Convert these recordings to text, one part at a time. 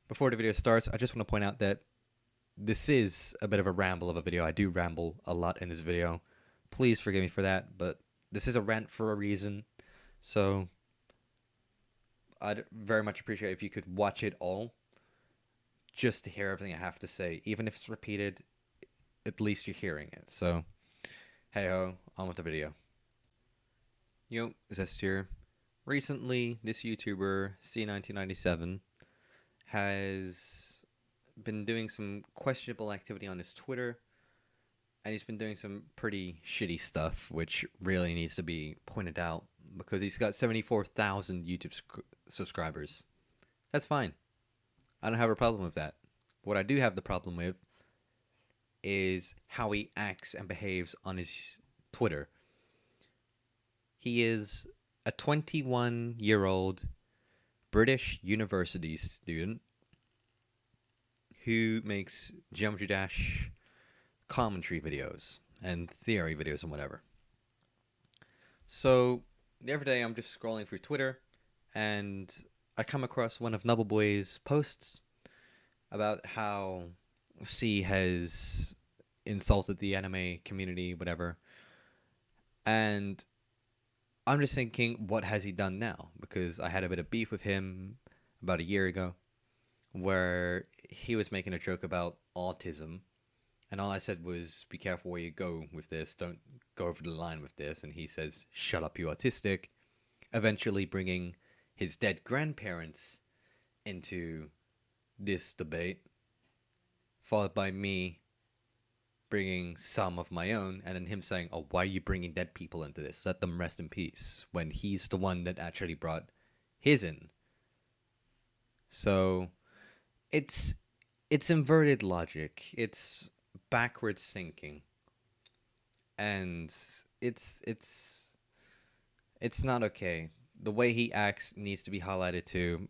Before the video starts, I just want to point out that this is a bit of a ramble of a video. I do ramble a lot in this video. Please forgive me for that, but this is a rant for a reason. So I'd very much appreciate if you could watch it all just to hear everything I have to say. Even if it's repeated, at least you're hearing it. So, hey ho, on with the video. Yo, llZestll here. Recently, this YouTuber, Sea1997, has been doing some questionable activity on his Twitter, and he's been doing some pretty shitty stuff, which really needs to be pointed out, because he's got 74,000 YouTube subscribers. That's fine. I don't have a problem with that. What I do have the problem with is how he acts and behaves on his Twitter. He is a 21-year-old British university student who makes Geometry Dash commentary videos and theory videos and whatever. So the other day I'm just scrolling through Twitter and I come across one of Nubbleboy's posts about how C has insulted the anime community, whatever. And I'm just thinking, what has he done now? Because I had a bit of beef with him about a year ago, where he was making a joke about autism, and all I said was, be careful where you go with this, don't go over the line with this, and he says, shut up, you autistic, eventually bringing his dead grandparents into this debate, followed by me bringing some of my own, and then him saying, oh, why are you bringing dead people into this? Let them rest in peace, when he's the one that actually brought his in. So it's inverted logic, it's backwards thinking, and it's not okay. The way he acts needs to be highlighted too.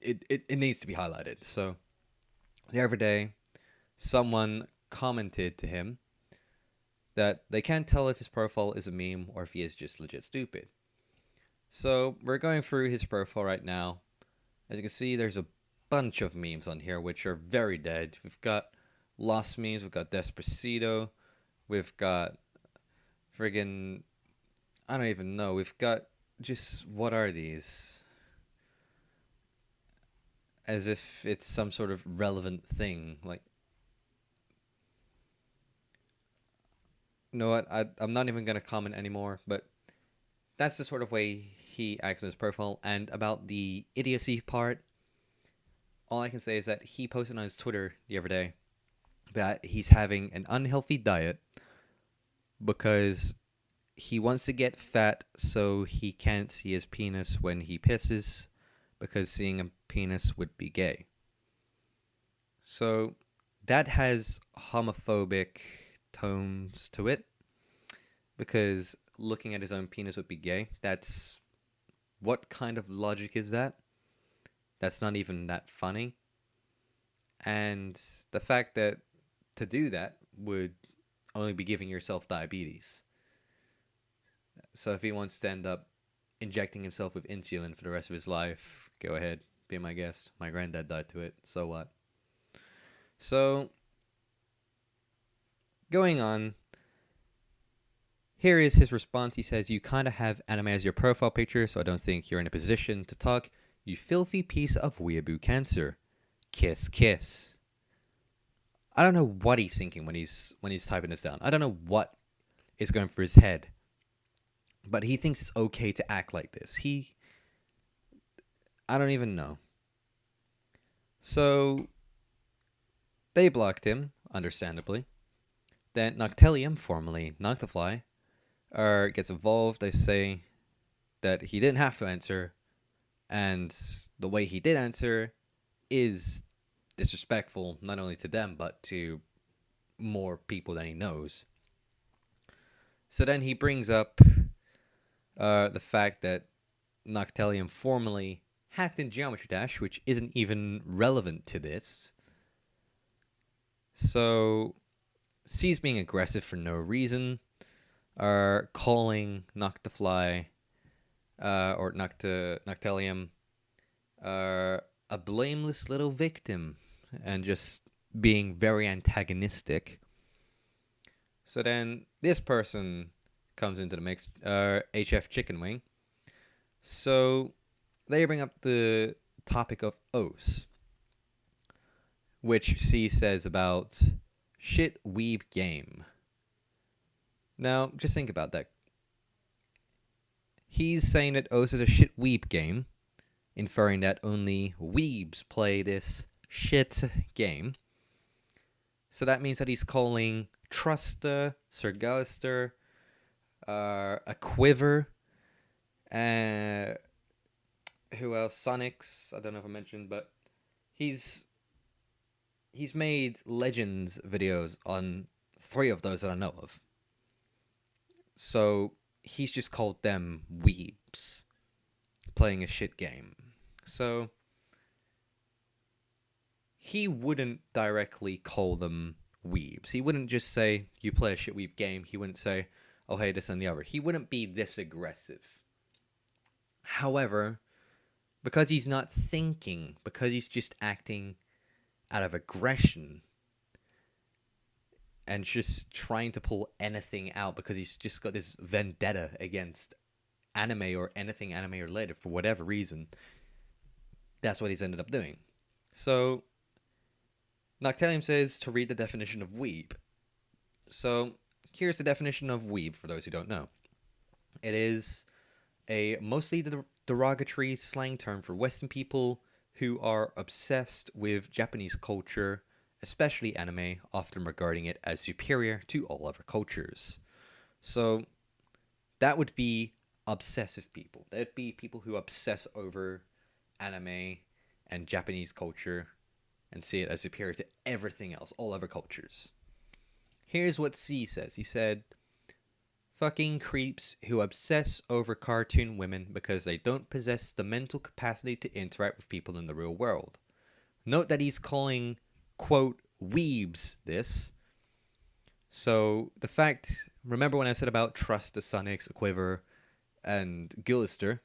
It needs to be highlighted. So the other day, someone commented to him that they can't tell if his profile is a meme or if he is just legit stupid. So we're going through his profile right now. As you can see, there's a bunch of memes on here which are very dead. We've got Lost memes, we've got Despacito, we've got friggin', I don't even know, we've got just, what are these? As if it's some sort of relevant thing, like, you know what, I'm not even going to comment anymore, but that's the sort of way he acts on his profile. And about the idiocy part, all I can say is that he posted on his Twitter the other day that he's having an unhealthy diet because he wants to get fat so he can't see his penis when he pisses, because seeing a penis would be gay. So that has homophobic tones to it, because looking at his own penis would be gay. That's, what kind of logic is that? That's not even that funny. And the fact that to do that would only be giving yourself diabetes. So if he wants to end up injecting himself with insulin for the rest of his life, go ahead, be my guest. My granddad died to it, so what? So, going on, here is his response. He says, you kind of have anime as your profile picture, so I don't think you're in a position to talk. You filthy piece of weeaboo cancer. Kiss, kiss. I don't know what he's thinking when he's typing this down. I don't know what is going through his head. But he thinks it's okay to act like this. I don't even know. So, they blocked him, understandably. Then Noctillium, formerly Noctifly, gets involved. They say that he didn't have to answer, and the way he did answer is disrespectful, not only to them, but to more people than he knows. So then he brings up the fact that Noctillium formerly hacked in Geometry Dash, which isn't even relevant to this. So C's being aggressive for no reason, calling Noctifly or Noctillium a blameless little victim and just being very antagonistic. So then this person comes into the mix, HF Chicken Wing. So they bring up the topic of oaths, which C says about shit weeb game. Now, just think about that. He's saying that oaths is a shit weeb game, inferring that only weebs play this shit game. So that means that he's calling Truster, Sir llZestll, a Quiver, who else? Sonics. I don't know if I mentioned, but he's made Legends videos on 3 of those that I know of. So he's just called them weebs playing a shit game. So he wouldn't directly call them weebs. He wouldn't just say, you play a shit weeb game. He wouldn't say, oh, hey, this and the other. He wouldn't be this aggressive. However, because he's not thinking, because he's just acting out of aggression and just trying to pull anything out because he's just got this vendetta against anime or anything anime related for whatever reason, that's what he's ended up doing. So Noctillium says to read the definition of weeb. So here's the definition of weeb for those who don't know. It is a mostly derogatory slang term for Western people who are obsessed with Japanese culture, especially anime, often regarding it as superior to all other cultures. So that would be obsessive people. That would be people who obsess over anime and Japanese culture and see it as superior to everything else, all other cultures. Here's what C says. He said, fucking creeps who obsess over cartoon women because they don't possess the mental capacity to interact with people in the real world. Note that he's calling, quote, weebs this. So the fact, remember when I said about Trust the Sonics, Quiver, and llZestll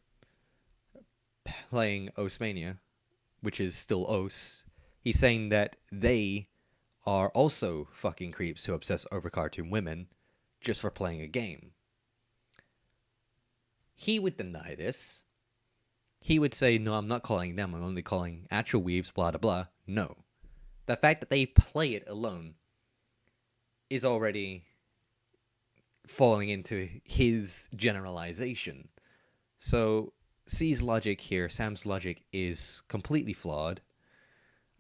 playing Osmania, which is still Os, he's saying that they are also fucking creeps who obsess over cartoon women just for playing a game. He would deny this. He would say, no, I'm not calling them, I'm only calling actual weebs, blah, blah, blah. No. The fact that they play it alone is already falling into his generalization. So C's logic here, Sam's logic, is completely flawed.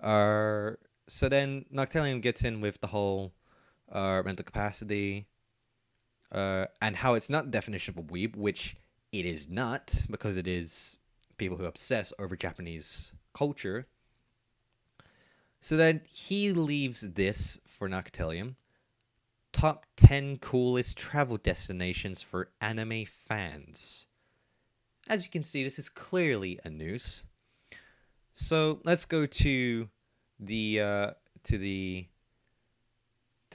So then Noctillium gets in with the whole mental capacity and how it's not the definition of a weeb, which it is not, because it is people who obsess over Japanese culture. So then he leaves this for Noctillium. Top 10 coolest travel destinations for anime fans. As you can see, this is clearly a noose. So let's go to the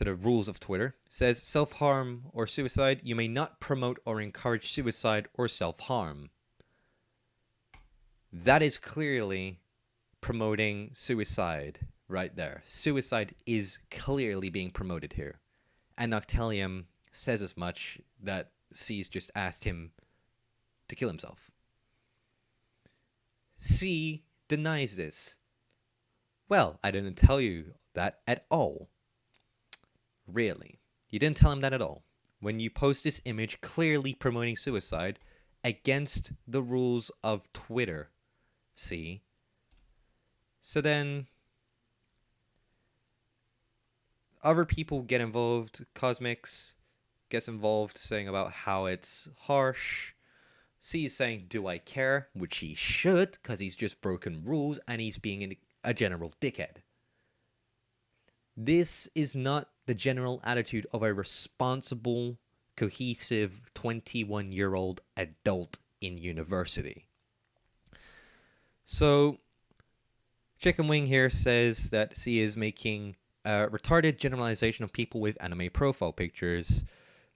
rules of Twitter. It says self-harm or suicide. You may not promote or encourage suicide or self-harm. That is clearly promoting suicide right there. Suicide is clearly being promoted here. And Noctillium says as much, that C's just asked him to kill himself. C denies this. Well, I didn't tell you that at all. Really? You didn't tell him that at all? When you post this image clearly promoting suicide against the rules of Twitter. See? So then other people get involved. Cosmics gets involved, saying about how it's harsh. C is saying, do I care? Which he should, because he's just broken rules and he's being a general dickhead. This is not the general attitude of a responsible, cohesive 21-year-old adult in university. So Chicken Wing here says that C is making a retarded generalization of people with anime profile pictures,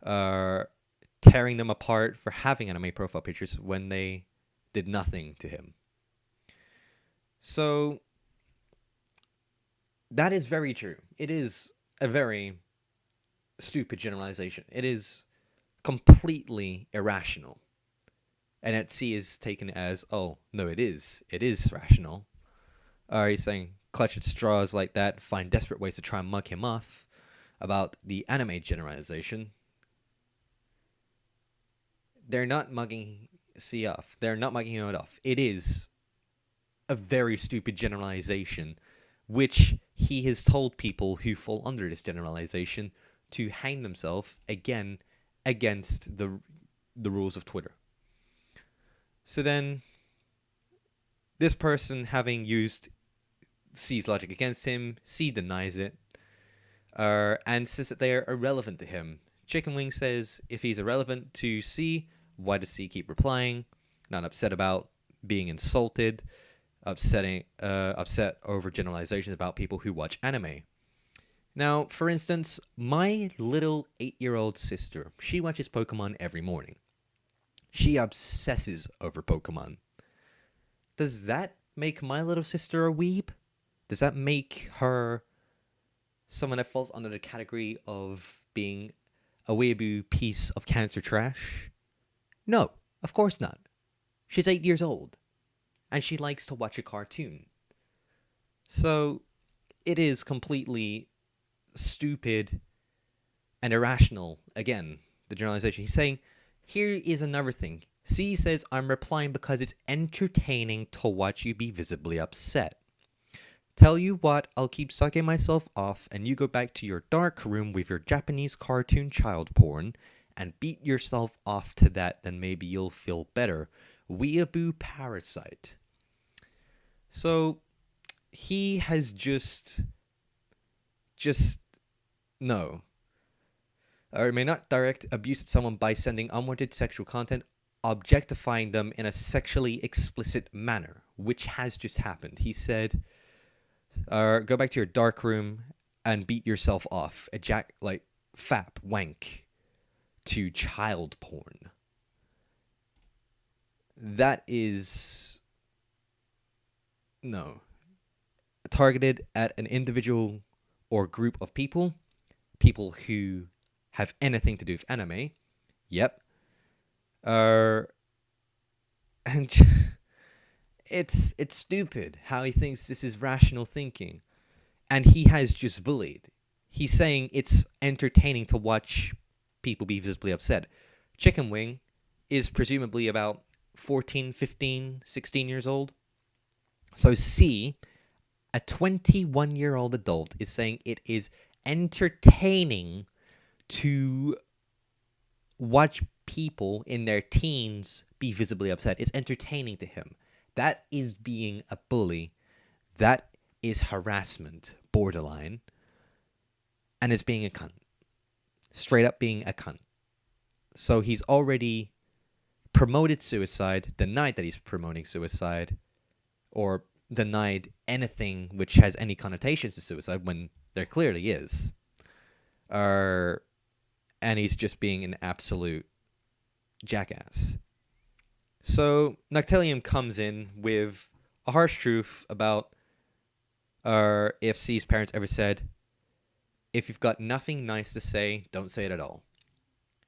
tearing them apart for having anime profile pictures when they did nothing to him. So That is very true. It is a very stupid generalization. It is completely irrational. And at C is taken as, oh, no, it is. It is rational. He's saying, clutch at straws like that, find desperate ways to try and mug him off about the anime generalization. They're not mugging C off. They're not mugging him off. It is a very stupid generalization, which he has told people who fall under this generalization to hang themselves again against the rules of Twitter. So then, this person having used C's logic against him, C denies it, and says that they are irrelevant to him. Chicken Wing says if he's irrelevant to C, why does C keep replying? Not upset about being insulted, upset over generalizations about people who watch anime. Now, for instance, my little 8-year-old sister, she watches Pokemon every morning. She obsesses over Pokemon. Does that make my little sister a weeb? Does that make her someone that falls under the category of being a weeaboo piece of cancer trash? No, of course not. She's 8 years old, and she likes to watch a cartoon. So, it is completely stupid and irrational. Again, the generalization. He's saying, here is another thing. C says, I'm replying because it's entertaining to watch you be visibly upset. Tell you what, I'll keep sucking myself off and you go back to your dark room with your Japanese cartoon child porn and beat yourself off to that, then maybe you'll feel better. Weeaboo parasite. So, he has no. Or may not direct abuse at someone by sending unwanted sexual content, objectifying them in a sexually explicit manner, which has just happened. He said, go back to your dark room and beat yourself off. Fap, wank, to child porn. That is... no. Targeted at an individual or group of people who have anything to do with anime. Yep. And it's stupid how he thinks this is rational thinking. And he has just bullied. He's saying it's entertaining to watch people be visibly upset. Chicken Wing is presumably about 14, 15, 16 years old. So C, a 21-year-old adult, is saying it is entertaining to watch people in their teens be visibly upset. It's entertaining to him. That is being a bully. That is harassment, borderline. And it's being a cunt. Straight up being a cunt. So he's already promoted suicide, denied that he's promoting suicide, or denied anything which has any connotations to suicide when there clearly is. And he's just being an absolute jackass. So Noctillium comes in with a harsh truth about if C's parents ever said, if you've got nothing nice to say, don't say it at all.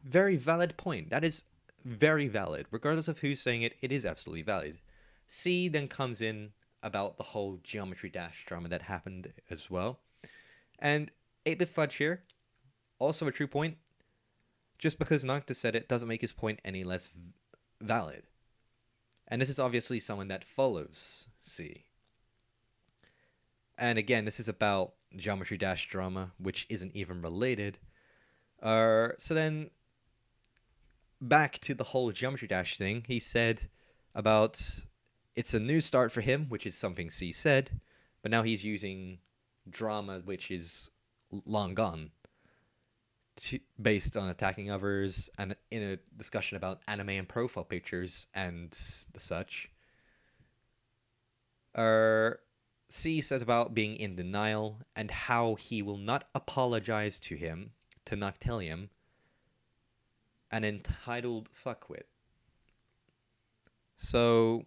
Very valid point. That is very valid. Regardless of who's saying it, it is absolutely valid. C then comes in about the whole Geometry Dash drama that happened as well. And 8-Bit Fudge here, also a true point. Just because Nocta said it doesn't make his point any less valid. And this is obviously someone that follows C. And again, this is about Geometry Dash drama, which isn't even related. So then, back to the whole Geometry Dash thing, he said about it's a new start for him, which is something C said, but now he's using drama, which is long gone, based on attacking others, and in a discussion about anime and profile pictures and the such. C says about being in denial and how he will not apologize to him, to Noctillium, an entitled fuckwit. So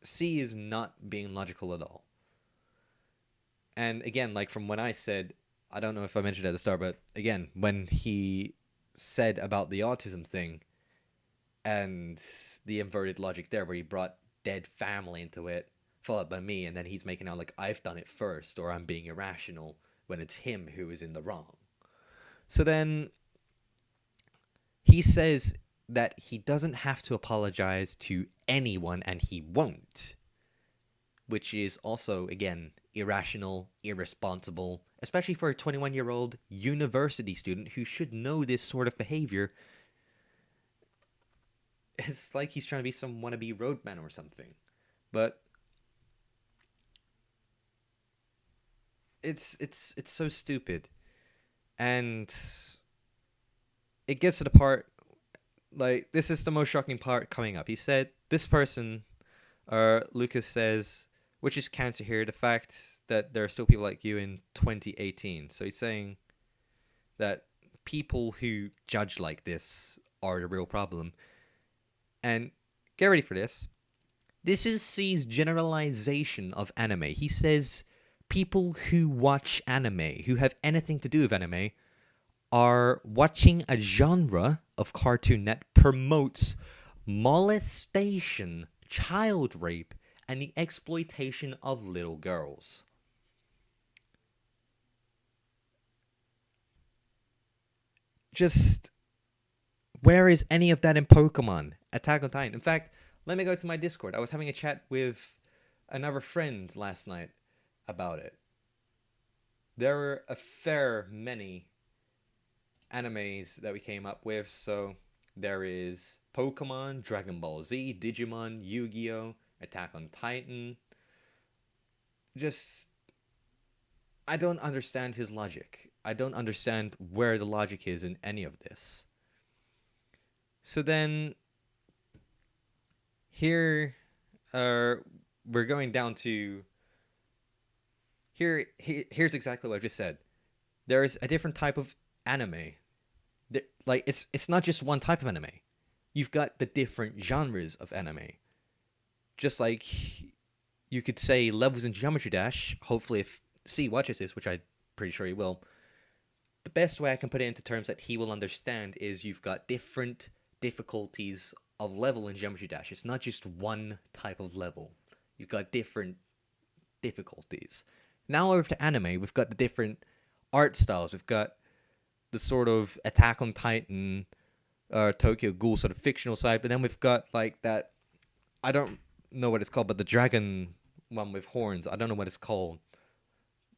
C is not being logical at all. And again, like from when I said, I don't know if I mentioned it at the start, but again, when he said about the autism thing and the inverted logic there, where he brought dead family into it, followed by me, and then he's making out like I've done it first or I'm being irrational when it's him who is in the wrong. So then he says that he doesn't have to apologize to anyone and he won't, which is also, again, irrational, irresponsible, especially for a 21-year-old university student who should know this sort of behavior. It's like he's trying to be some wannabe roadman or something. But it's so stupid. And it gets to the part, like, this is the most shocking part coming up. He said, this person, Lucas says, which is counter here, the fact that there are still people like you in 2018. So he's saying that people who judge like this are the real problem. And get ready for this. This is C's generalization of anime. He says people who watch anime, who have anything to do with anime, are watching a genre of cartoon that promotes molestation, child rape, and the exploitation of little girls. Just, where is any of that in Pokemon? Attack on Titan. In fact, let me go to my Discord. I was having a chat with another friend last night about it. There were a fair many animes that we came up with. So there is Pokemon, Dragon Ball Z, Digimon, Yu-Gi-Oh!, Attack on Titan. Just, I don't understand his logic. I don't understand where the logic is in any of this. So then, here, we're going down to, here's exactly what I just said. There is a different type of anime. Like, it's not just one type of anime. You've got the different genres of anime. Just like you could say levels in Geometry Dash. Hopefully if C watches this, which I'm pretty sure he will, the best way I can put it into terms that he will understand is you've got different difficulties of level in Geometry Dash. It's not just one type of level. You've got different difficulties. Now over to anime, we've got the different art styles. We've got the sort of Attack on Titan, Tokyo Ghoul sort of fictional side, but then we've got like that, I don't know what it's called, but the dragon one with horns, I don't know what it's called.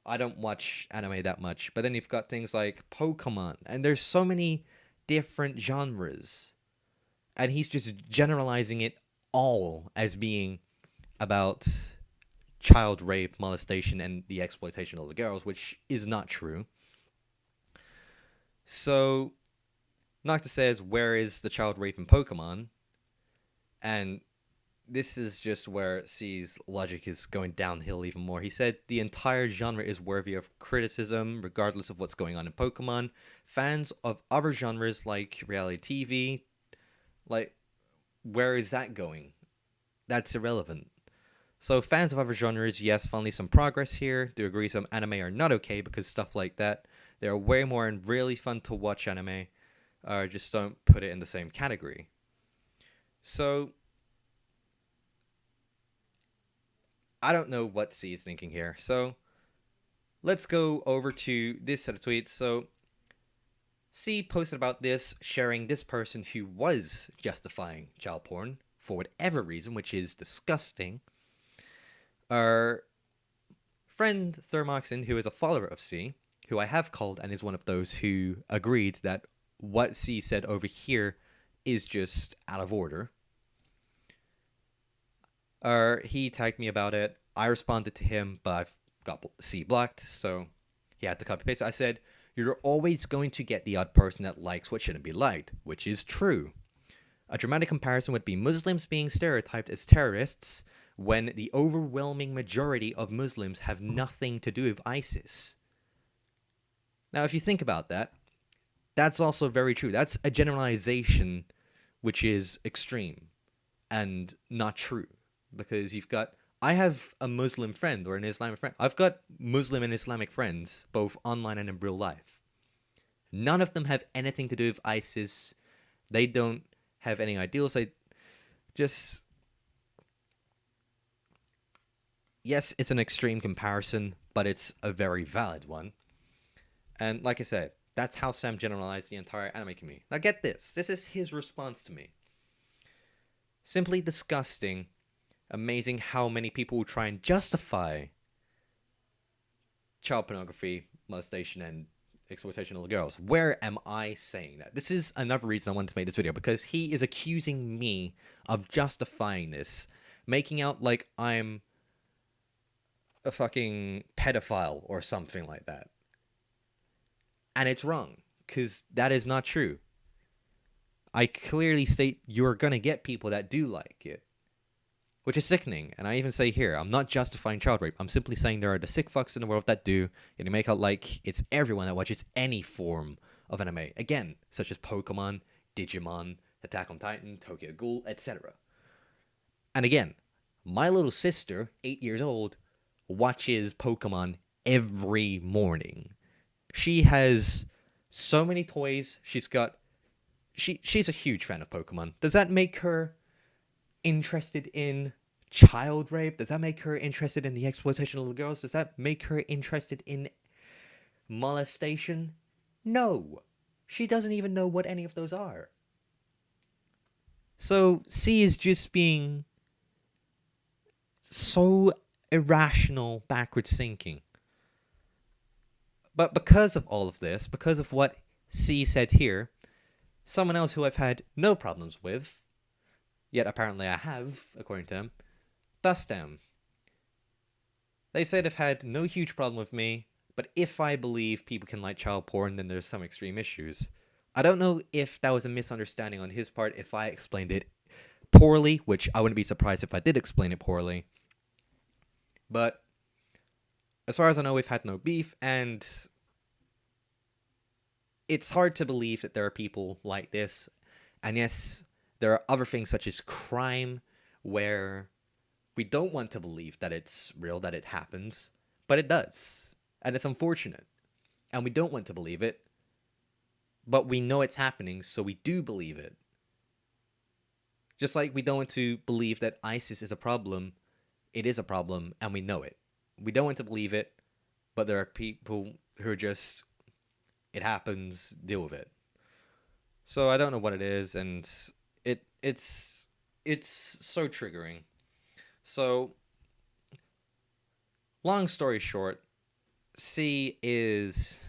I don't watch anime that much. But then you've got things like Pokemon, and there's so many different genres. And he's just generalizing it all as being about child rape, molestation, and the exploitation of the girls, which is not true. So, Nocta says, where is the child rape in Pokemon? And this is just where C's logic is going downhill even more. He said the entire genre is worthy of criticism, regardless of what's going on in Pokemon. Fans of other genres like reality TV, like, where is that going? That's irrelevant. So fans of other genres, yes, finally some progress here. Do agree some anime are not okay because stuff like that. They're way more and really fun to watch anime. Just don't put it in the same category. So, I don't know what C is thinking here. So, let's go over to this set of tweets. So, C posted about this, sharing this person who was justifying child porn for whatever reason, which is disgusting. Our friend Thermoxin, who is a follower of C, who I have called and is one of those who agreed that what C said over here is just out of order. He tagged me about it. I responded to him, but I've got C blocked, so he had to copy paste. I said, you're always going to get the odd person that likes what shouldn't be liked, which is true. A dramatic comparison would be Muslims being stereotyped as terrorists when the overwhelming majority of Muslims have nothing to do with ISIS. Now, if you think about that, that's also very true. That's a generalization which is extreme and not true. Because you've got I have a Muslim friend or an Islamic friend. I've got Muslim and Islamic friends, both online and in real life. None of them have anything to do with ISIS. They don't have any ideals. They just... Yes, it's an extreme comparison, but it's a very valid one. And like I said, that's how Sam generalized the entire anime community. Now get this. This is his response to me. Simply disgusting. Amazing how many people will try and justify child pornography, molestation, and exploitation of little girls. Where am I saying that? This is another reason I wanted to make this video, because he is accusing me of justifying this, making out like I'm a fucking pedophile or something like that. And it's wrong, because that is not true. I clearly state you're gonna get people that do like it, which is sickening. And I even say here, I'm not justifying child rape. I'm simply saying there are the sick fucks in the world that do, and you make out like it's everyone that watches any form of anime. Again, such as Pokemon, Digimon, Attack on Titan, Tokyo Ghoul, etc. And again, my little sister, 8 years old, watches Pokemon every morning. She has so many toys. She's a huge fan of Pokemon. Does that make her interested in child rape? Does that make her interested in the exploitation of little girls? Does that make her interested in molestation? No. She doesn't even know what any of those are. So C is just being so irrational, backwards thinking. But because of all of this, because of what C said here, someone else who I've had no problems with, yet apparently I have, according to him, llZestll. They say they've had no huge problem with me, but if I believe people can like child porn, then there's some extreme issues. I don't know if that was a misunderstanding on his part, if I explained it poorly, which I wouldn't be surprised if I did explain it poorly. But as far as I know, we've had no beef, and it's hard to believe that there are people like this. And yes, there are other things such as crime where we don't want to believe that it's real, that it happens, but it does. And it's unfortunate. And we don't want to believe it, but we know it's happening, so we do believe it. Just like we don't want to believe that ISIS is a problem, it is a problem, and we know it. We don't want to believe it, but there are people who are just, it happens, deal with it. So I don't know what it is, and it's so triggering. So, long story short, C is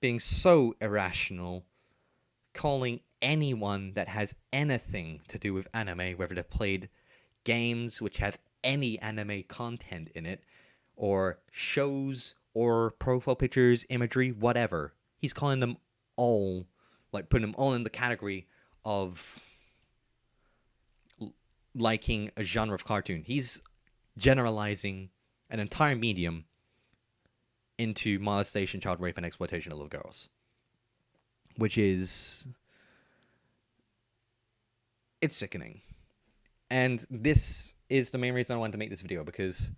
being so irrational, calling anyone that has anything to do with anime, whether they've played games which have any anime content in it, or shows, or profile pictures, imagery, whatever. He's calling them all, like putting them all in the category of liking a genre of cartoon. He's generalizing an entire medium into molestation, child rape, and exploitation of little girls. Which is... it's sickening. And this is the main reason I wanted to make this video, because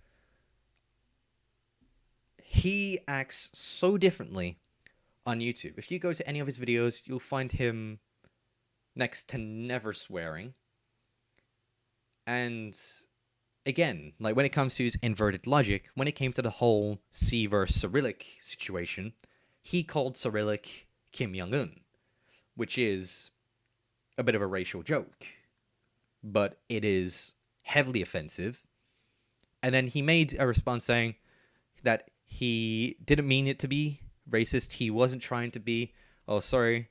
he acts so differently on YouTube. If you go to any of his videos, you'll find him next to never swearing. And again, like when it comes to his inverted logic, when it came to the whole C versus Cyrillic situation, he called Cyrillic Kim Jong-un, which is a bit of a racial joke, but it is heavily offensive. And then he made a response saying that he didn't mean it to be racist. He wasn't trying to be. Oh, sorry.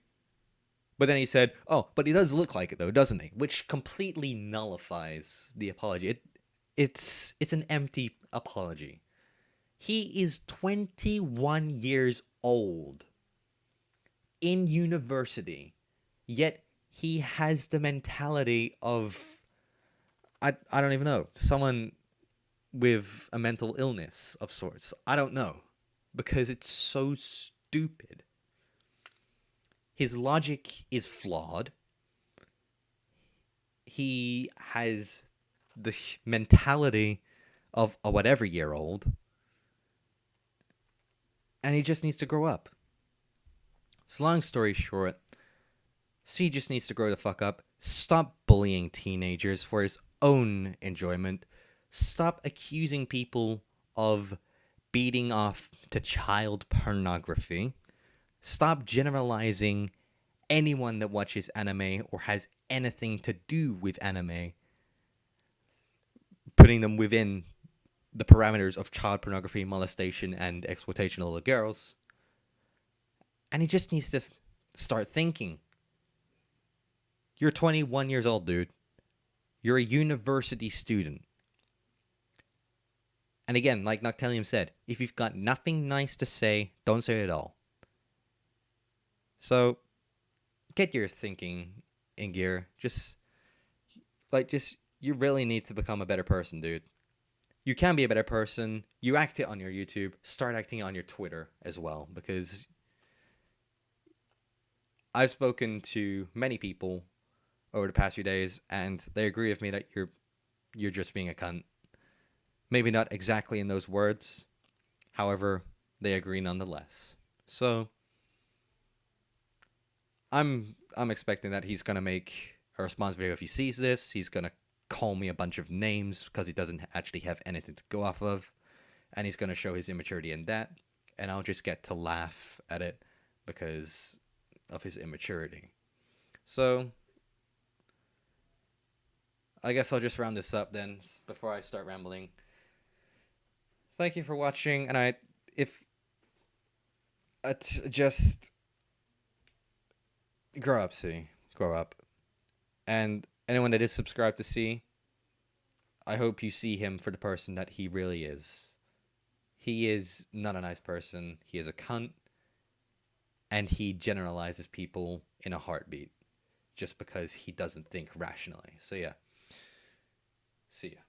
But then he said, oh, but he does look like it though, doesn't he? Which completely nullifies the apology. It's an empty apology. He is 21 years old in university, yet he has the mentality of, I don't even know, someone with a mental illness of sorts. I don't know, because it's so stupid. His logic is flawed. He has the mentality of a whatever-year-old, and he just needs to grow up. So long story short, C just needs to grow the fuck up, stop bullying teenagers for his own enjoyment, stop accusing people of beating off to child pornography, stop generalizing anyone that watches anime or has anything to do with anime, putting them within the parameters of child pornography, molestation, and exploitation of little girls. And he just needs to start thinking. You're 21 years old, dude. You're a university student. And again, like Noctillium said, if you've got nothing nice to say, don't say it at all. So, get your thinking in gear. You really need to become a better person, dude. You can be a better person. You act it on your YouTube. Start acting it on your Twitter as well. Because I've spoken to many people over the past few days, and they agree with me that you're just being a cunt. Maybe not exactly in those words. However, they agree nonetheless. So, I'm expecting that he's going to make a response video if he sees this. He's going to call me a bunch of names because he doesn't actually have anything to go off of. And he's going to show his immaturity in that. And I'll just get to laugh at it because of his immaturity. So, I guess I'll just round this up then before I start rambling. Thank you for watching. And just grow up, C. Grow up. And anyone that is subscribed to C, I hope you see him for the person that he really is. He is not a nice person. He is a cunt. And he generalizes people in a heartbeat just because he doesn't think rationally. So yeah. See ya.